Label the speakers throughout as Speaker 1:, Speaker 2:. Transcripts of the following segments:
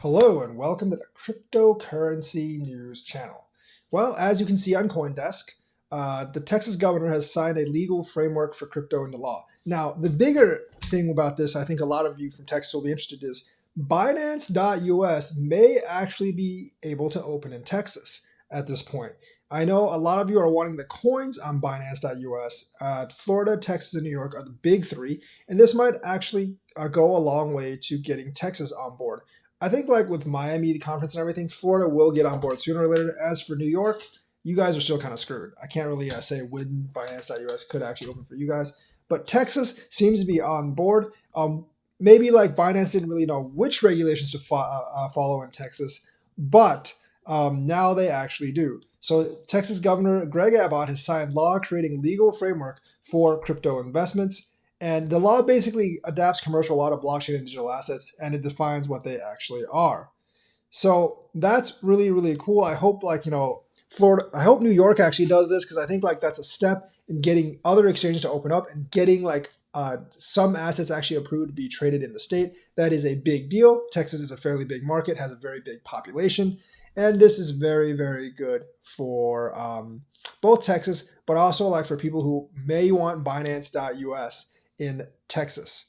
Speaker 1: Hello and welcome to the Cryptocurrency News channel. Well, as you can see on CoinDesk, the Texas governor has signed a legal framework for crypto into law. Now, the bigger thing about this, I think a lot of you from Texas will be interested, is Binance.us may actually be able to open in Texas at this point. I know a lot of you are wanting the coins on Binance.us. Florida, Texas, and New York are the big three, and this might actually go a long way to getting Texas on board. I think like with Miami, the conference and everything, Florida will get on board sooner or later. As for New York, you guys are still kind of screwed. I can't really say when Binance.us could actually open for you guys. But Texas seems to be on board. Maybe like Binance didn't really know which regulations to follow in Texas, but now they actually do. So Texas Governor Greg Abbott has signed law creating legal framework for crypto investments. And the law basically adapts commercial law to blockchain and digital assets, and it defines what they actually are. So that's really, really cool. I hope Florida, I hope New York actually does this because I think like that's a step in getting other exchanges to open up and getting some assets actually approved to be traded in the state. That is a big deal. Texas is a fairly big market, has a very big population, and this is very, very good for both Texas, but also like for people who may want Binance.us in Texas.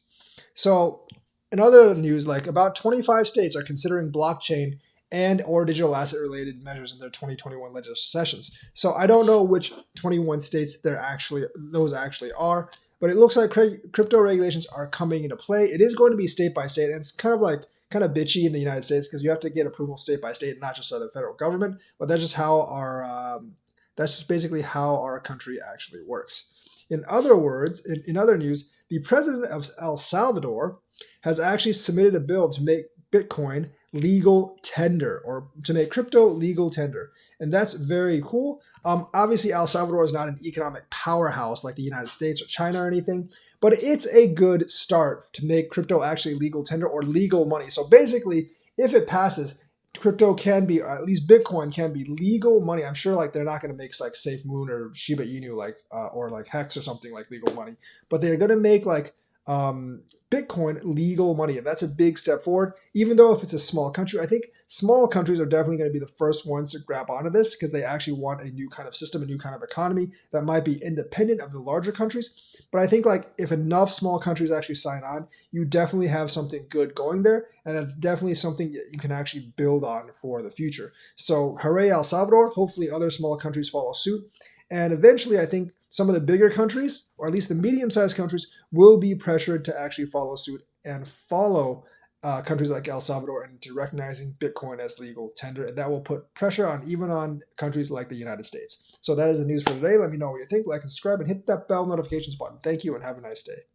Speaker 1: So in other news, like about 25 states are considering blockchain and or digital asset related measures in their 2021 legislative sessions. So I don't know which 21 states those actually are, but it looks like crypto regulations are coming into play. It is going to be state by state, and it's kind of bitchy in the United States because you have to get approval state by state, not just by the federal government. But that's just basically how our country actually works. In other words, in other news, the president of El Salvador has actually submitted a bill to make Bitcoin legal tender, or to make crypto legal tender. And that's very cool. Obviously, El Salvador is not an economic powerhouse like the United States or China or anything, but it's a good start to make crypto actually legal tender or legal money. So basically, if it passes, crypto can be, or at least Bitcoin can be legal money. I'm sure like they're not going to make like Safe Moon or Shiba Inu or like Hex or something like legal money, but they're going to make Bitcoin legal money, and that's a big step forward. Even though if it's a small country, I think small countries are definitely going to be the first ones to grab onto this because they actually want a new kind of system, a new kind of economy that might be independent of the larger countries. But I think like if enough small countries actually sign on, you definitely have something good going there, and that's definitely something that you can actually build on for the future. So hooray El Salvador! Hopefully other small countries follow suit, and eventually I think some of the bigger countries, or at least the medium-sized countries, will be pressured to actually follow suit and follow countries like El Salvador into recognizing Bitcoin as legal tender, and that will put pressure on even on countries like the United States. So that is the news for today. Let me know what you think. Like and subscribe and hit that bell notifications button. Thank you and have a nice day.